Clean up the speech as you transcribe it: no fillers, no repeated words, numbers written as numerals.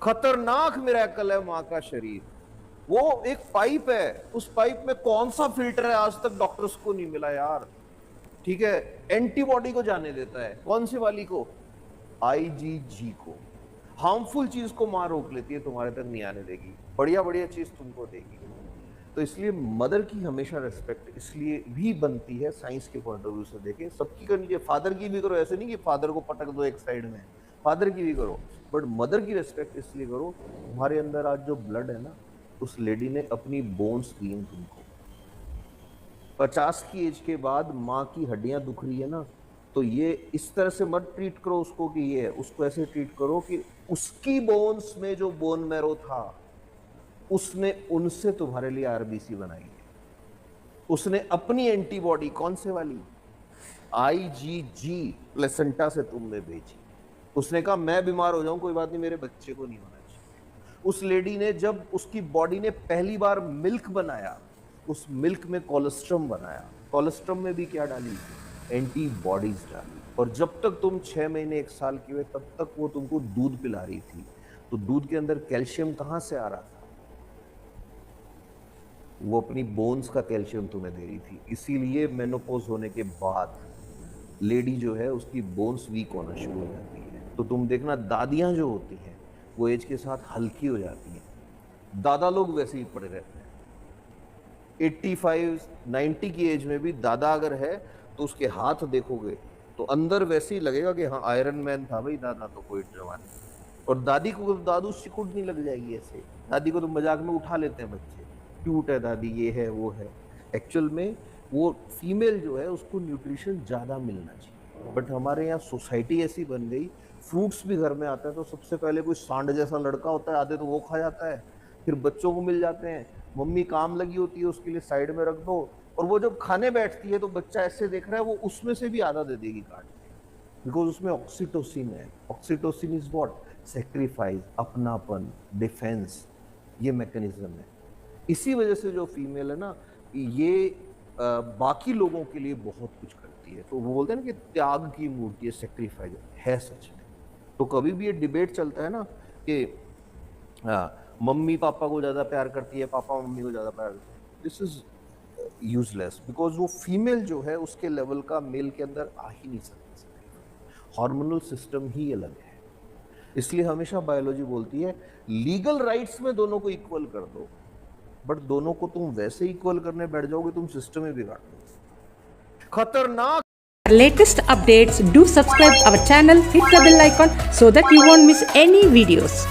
खतरनाक मिरेकल है माँ का शरीर। वो एक पाइप है, उस पाइप में कौन सा फिल्टर है आज तक डॉक्टर्स को नहीं मिला यार। ठीक है, एंटीबॉडी को जाने देता है, कौन सी वाली को? आईजीजी को। हार्मफुल चीज को मां रोक लेती है, तुम्हारे तक नहीं आने देगी, बढ़िया बढ़िया चीज तुमको देगी। तो इसलिए मदर की हमेशा रिस्पेक्ट इसलिए भी बनती है, साइंस के पॉइंट ऑफ व्यू से देखें, सबकी करनी चाहिए। फादर की भी करो, ऐसे नहीं कि फादर को पटक दो एक साइड में, फादर की भी करो, बट मदर की रिस्पेक्ट इसलिए करो, तुम्हारे अंदर आज जो ब्लड है ना, उस लेडी ने अपनी बोन्स दी हैं तुमको। 50 की एज के बाद माँ की हड्डियां दुख रही है ना, तो ये इस तरह से मत ट्रीट करो उसको कि ये है, उसको ऐसे ट्रीट करो कि उसकी बोन्स में जो बोन मैरो था, उसने उनसे तुम्हारे लिए आरबीसी बनाई है। उसने अपनी एंटीबॉडी कौन से वाली, आईजीजी प्लेसेंटा से तुमने भेजी। उसने कहा मैं बीमार हो जाऊं कोई बात नहीं, मेरे बच्चे को नहीं होना चाहिए। उस लेडी ने जब उसकी बॉडी ने पहली बार मिल्क बनाया, उस मिल्क में कोलेस्ट्रम बनाया, कोलेस्ट्रम में भी क्या डाली, एंटीबॉडीज डाली। और जब तक तुम 6 महीने 1 साल की हुए तब तक वो तुमको दूध पिला रही थी। तो दूध के अंदर कैल्शियम कहां से आ रहा था? वो अपनी बोन्स का कैल्शियम तुम्हें दे रही थी। इसीलिए मेनोपॉज होने के बाद लेडी जो है उसकी बोन्स वीक होना शुरू हो जाती है। तो तुम देखना दादियां जो होती हैं वो एज के साथ हल्की हो जाती हैं, दादा लोग वैसे ही पड़े रहते हैं। 85-90 की एज में भी दादा अगर है तो उसके हाथ देखोगे तो अंदर वैसे ही लगेगा कि हाँ आयरन मैन था भाई दादा, तो कोई जवान। और दादी को दादू सिकुड़ नहीं लग जाएगी ऐसे, दादी को तो मजाक में उठा लेते हैं बच्चे, क्यूट है दादी, ये है वो है। एक्चुअल में वो फीमेल जो है उसको न्यूट्रिशन ज़्यादा मिलना चाहिए, बट हमारे यहाँ सोसाइटी ऐसी बन गई, फ्रूट्स भी घर में आता है तो सबसे पहले कोई सांड जैसा लड़का होता है, आधे तो वो खा जाता है, फिर बच्चों को मिल जाते हैं, मम्मी काम लगी होती है उसके लिए साइड में रख दो, और वो जब खाने बैठती है तो बच्चा ऐसे देख रहा है, वो उसमें से भी आधा दे देगी काट के, बिकॉज उसमें ऑक्सीटोसिन है। ऑक्सीटोसिन इज व्हाट, सेक्रीफाइस, अपनापन, डिफेंस, ये मैकेनिज्म है। इसी वजह से जो फीमेल है ना, ये बाकी लोगों के लिए बहुत कुछ करती है। तो वो बोलते हैं ना कि त्याग की मूर्ति है, सेक्रीफाइस है सच में। तो कभी भी ये डिबेट चलता है ना कि मम्मी पापा को ज़्यादा प्यार करती है, पापा मम्मी को ज़्यादा प्यार करते हैं, दिस इज यूजलेस, बिकॉज वो फीमेल जो है उसके लेवल का मेल के अंदर आ ही नहीं सकता। हार्मोनल सिस्टम ही अलग है। इसलिए हमेशा बायोलॉजी बोलती है लीगल राइट्स में दोनों को इक्वल कर दो, बट दोनों को तुम वैसे इक्वल करने बैठ जाओगे तुम सिस्टम ही बिगाड़ दो। खतरनाक Latest updates, do subscribe our channel, hit the bell icon so that you won't miss any videos.